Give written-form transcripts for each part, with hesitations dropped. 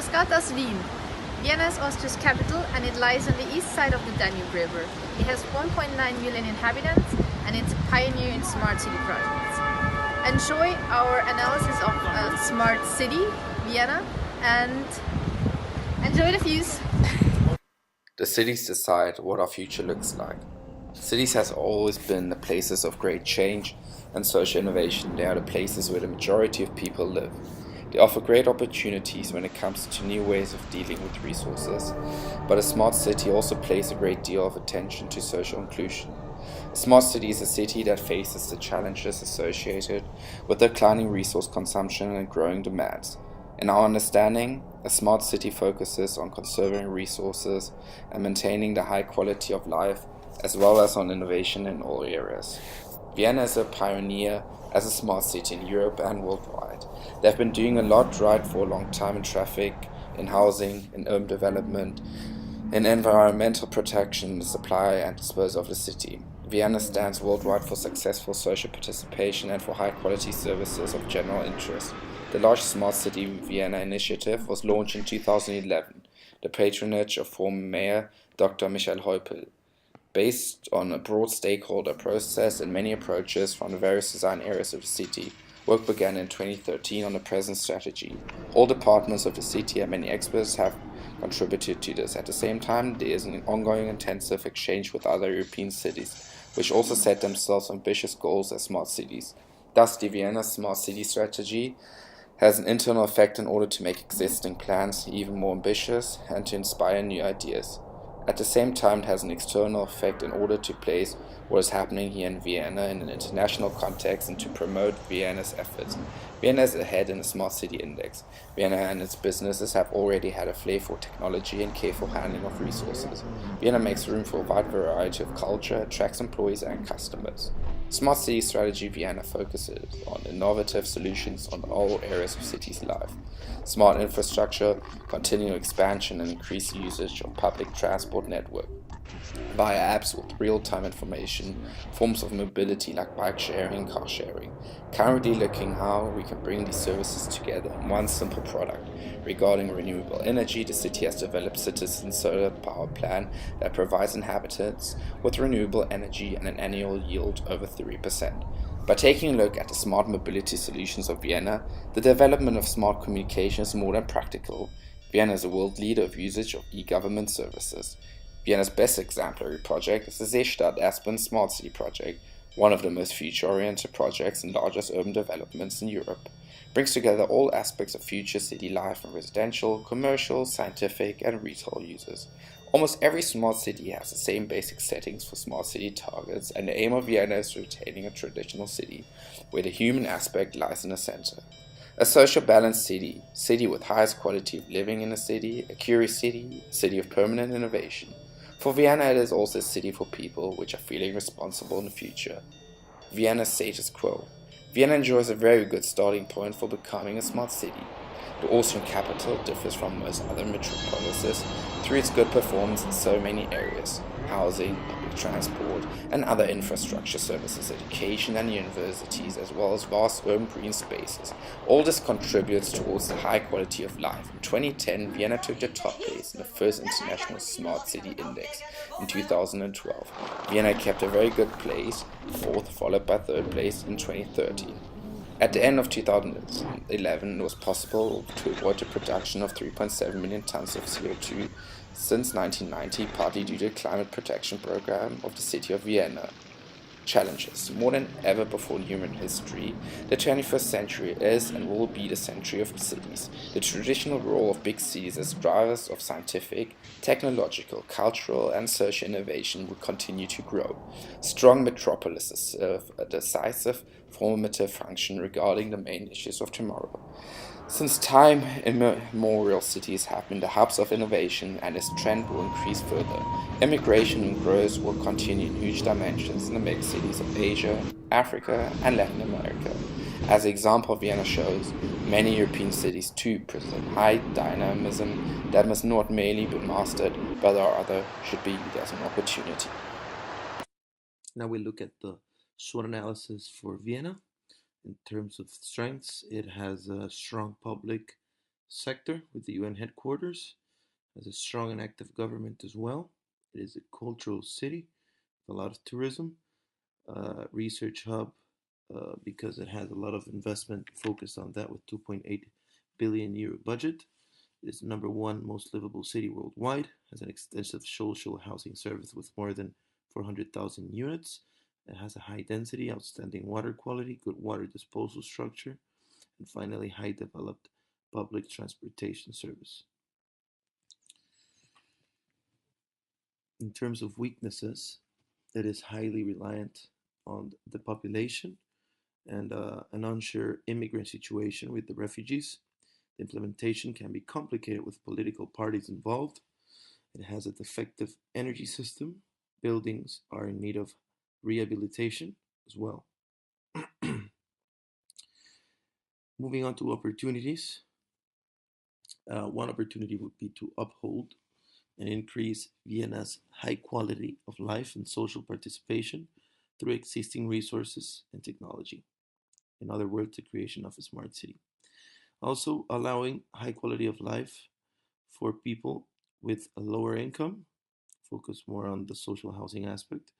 Maskat das Wien. Vienna is Austria's capital and it lies on the east side of the Danube River. It has 1.9 million inhabitants and it's a pioneer in smart city projects. Enjoy our analysis of a smart city, Vienna, and enjoy the views. The cities decide what our future looks like. Cities has always been the places of great change and social innovation. They are the places where the majority of people live. They offer great opportunities when it comes to new ways of dealing with resources, but a smart city also pays a great deal of attention to social inclusion. A smart city is a city that faces the challenges associated with declining resource consumption and growing demands. In our understanding, a smart city focuses on conserving resources and maintaining the high quality of life, as well as on innovation in all areas. Vienna is a pioneer as a smart city in Europe and worldwide. They have been doing a lot right for a long time in traffic, in housing, in urban development, in environmental protection, the supply and disposal of the city. Vienna stands worldwide for successful social participation and for high-quality services of general interest. The large Smart City Vienna initiative was launched in 2011, the patronage of former Mayor Dr. Michael Heupel. Based on a broad stakeholder process and many approaches from the various design areas of the city, work began in 2013 on the present strategy. All departments of the city and many experts have contributed to this. At the same time, there is an ongoing intensive exchange with other European cities, which also set themselves ambitious goals as smart cities. Thus, the Vienna Smart City Strategy has an internal effect in order to make existing plans even more ambitious and to inspire new ideas. At the same time, it has an external effect in order to place what is happening here in Vienna in an international context and to promote Vienna's efforts. Vienna is ahead in the Smart City Index. Vienna and its businesses have already had a flair for technology and careful handling of resources. Vienna makes room for a wide variety of culture, attracts employees and customers. Smart City Strategy Vienna focuses on innovative solutions on all areas of city's life. Smart infrastructure, continual expansion and increased usage of public transport network via apps with real-time information, forms of mobility like bike sharing, car sharing. Currently looking how we can bring these services together in one simple product. Regarding renewable energy, the city has developed Citizen Solar Power Plan that provides inhabitants with renewable energy and an annual yield over 3%. By taking a look at the smart mobility solutions of Vienna, the development of smart communication is more than practical. Vienna is a world leader of usage of e-government services. Vienna's best exemplary project is the Seestadt Aspen Smart City Project, one of the most future-oriented projects and largest urban developments in Europe. It brings together all aspects of future city life from residential, commercial, scientific, and retail users. Almost every smart city has the same basic settings for smart city targets, and the aim of Vienna is retaining a traditional city, where the human aspect lies in the center. A social balanced city with highest quality of living in a city, a curious city, a city of permanent innovation. For Vienna, it is also a city for people which are feeling responsible in the future. Vienna status quo. Vienna enjoys a very good starting point for becoming a smart city. The Austrian capital differs from most other metropolises through its good performance in so many areas: housing, public transport, and other infrastructure services, education and universities, as well as vast urban green spaces. All this contributes towards the high quality of life. In 2010, Vienna took the top place in the first International Smart City Index. In 2012, Vienna kept a very good place, fourth, followed by third place in 2013. At the end of 2011, it was possible to avoid the production of 3.7 million tons of CO2 since 1990, partly due to the climate protection program of the city of Vienna. Challenges. More than ever before in human history, the 21st century is and will be the century of cities. The traditional role of big cities as drivers of scientific, technological, cultural, and social innovation will continue to grow. Strong metropolises serve a decisive formative function regarding the main issues of tomorrow. Since time immemorial, cities have been the hubs of innovation, and this trend will increase further. Immigration and growth will continue in huge dimensions in the big cities of Asia, Africa, and Latin America. As the example Vienna shows, many European cities too present high dynamism that must not merely be mastered, but rather should be used as an opportunity. Now we look at the SWOT analysis for Vienna. In terms of strengths, it has a strong public sector with the UN headquarters, has a strong and active government as well. It is a cultural city with a lot of tourism, research hub because it has a lot of investment focused on that with 2.8 billion euro budget. It is the number one most livable city worldwide, has an extensive social housing service with more than 400,000 units. It has a high density, outstanding water quality, good water disposal structure, and finally, high developed public transportation service. In terms of weaknesses, it is highly reliant on the population and an unsure immigrant situation with the refugees. The implementation can be complicated with political parties involved. It has a defective energy system. Buildings are in need of rehabilitation as well. Moving on to opportunities, one opportunity would be to uphold and increase Vienna's high quality of life and social participation through existing resources and technology. In other words, the creation of a smart city. Also, allowing high quality of life for people with a lower income, focus more on the social housing aspect.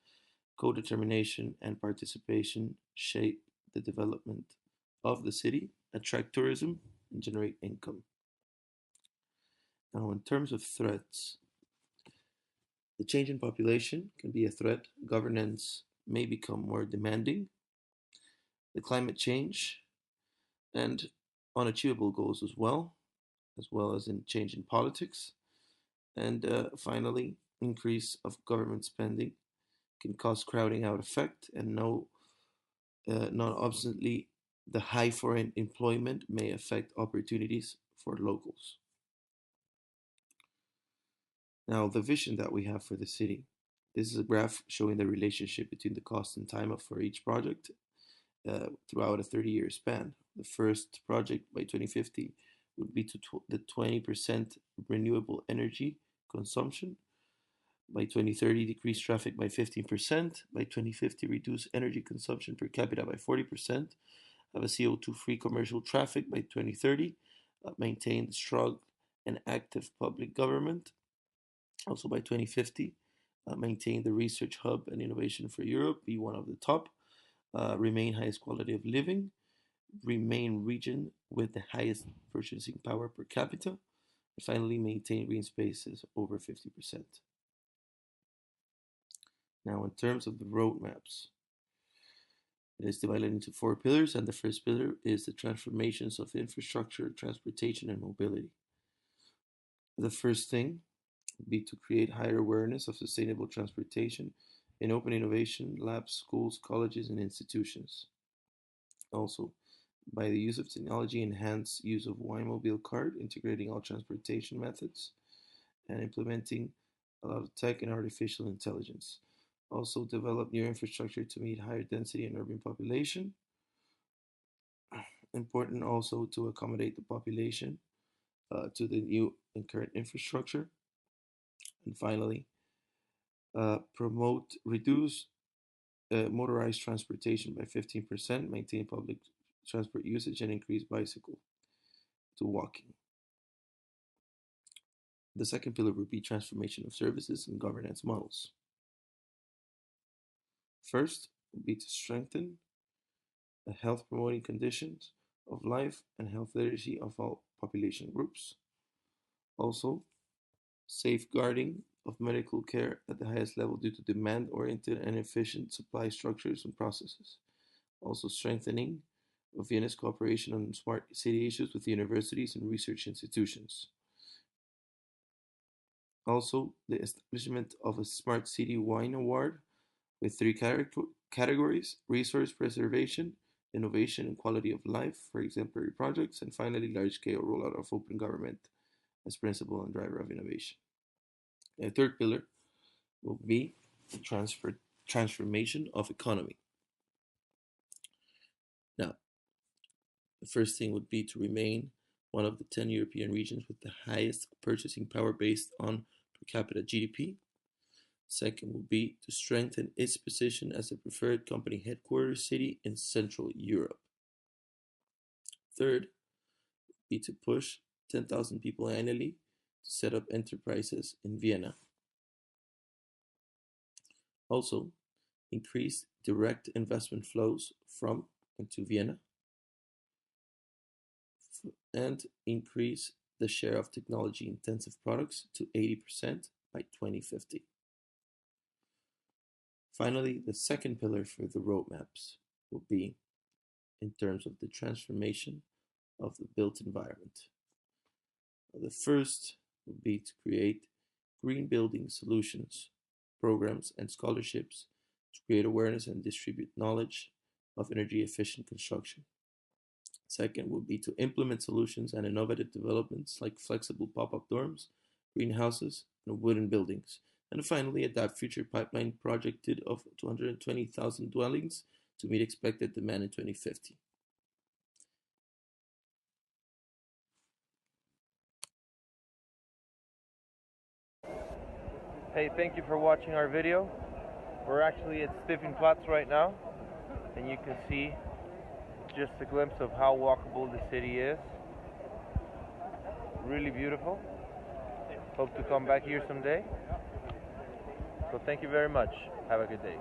Co determination and participation shape the development of the city, attract tourism, and generate income. Now, in terms of threats, the change in population can be a threat. Governance may become more demanding. The climate change and unachievable goals as well as in change in politics. And finally, increase of government spending can cause crowding out effect, and no, not obviously, the high foreign employment may affect opportunities for locals. Now, the vision that we have for the city. This is a graph showing the relationship between the cost and time for each project throughout a 30-year span. The first project by 2050 would be to the 20% renewable energy consumption. By 2030, decrease traffic by 15%. By 2050, reduce energy consumption per capita by 40%. Have a CO2 free commercial traffic by 2030. Maintain strong and active public government. Also by 2050, maintain the research hub and innovation for Europe, be one of the top. Remain highest quality of living. Remain region with the highest purchasing power per capita. And finally, maintain green spaces over 50%. Now, in terms of the roadmaps, it is divided into four pillars, and the first pillar is the transformations of infrastructure, transportation, and mobility. The first thing would be to create higher awareness of sustainable transportation in open innovation labs, schools, colleges, and institutions. Also, by the use of technology, enhance use of Y-mobile card, integrating all transportation methods, and implementing a lot of tech and artificial intelligence. Also, develop new infrastructure to meet higher density and urban population. Important also to accommodate the population to the new and current infrastructure. And finally, reduce motorized transportation by 15%, maintain public transport usage, and increase bicycle to walking. The second pillar would be transformation of services and governance models. First would be to strengthen the health promoting conditions of life and health literacy of all population groups. Also, safeguarding of medical care at the highest level due to demand oriented and efficient supply structures and processes. Also, strengthening of Vienna's cooperation on smart city issues with universities and research institutions. Also, the establishment of a Smart City Wine Award with three categories: resource preservation, innovation, and quality of life for exemplary projects, and finally, large scale rollout of open government as principle and driver of innovation. The third pillar will be the transformation of economy. Now, the first thing would be to remain one of the 10 European regions with the highest purchasing power based on per capita GDP. Second would be to strengthen its position as a preferred company headquarters city in Central Europe. Third would be to push 10,000 people annually to set up enterprises in Vienna. Also, increase direct investment flows from and to Vienna, and increase the share of technology-intensive products to 80% by 2050. Finally, the second pillar for the roadmaps will be in terms of the transformation of the built environment. The first would be to create green building solutions, programs, and scholarships to create awareness and distribute knowledge of energy efficient construction. Second would be to implement solutions and innovative developments like flexible pop-up dorms, greenhouses, and wooden buildings. And finally, adapt future pipeline projected of 220,000 dwellings to meet expected demand in 2050. Hey, thank you for watching our video. We're actually at Stiffingplatz right now, and you can see just a glimpse of how walkable the city is. Really beautiful. Hope to come back here someday. So thank you very much. Have a good day.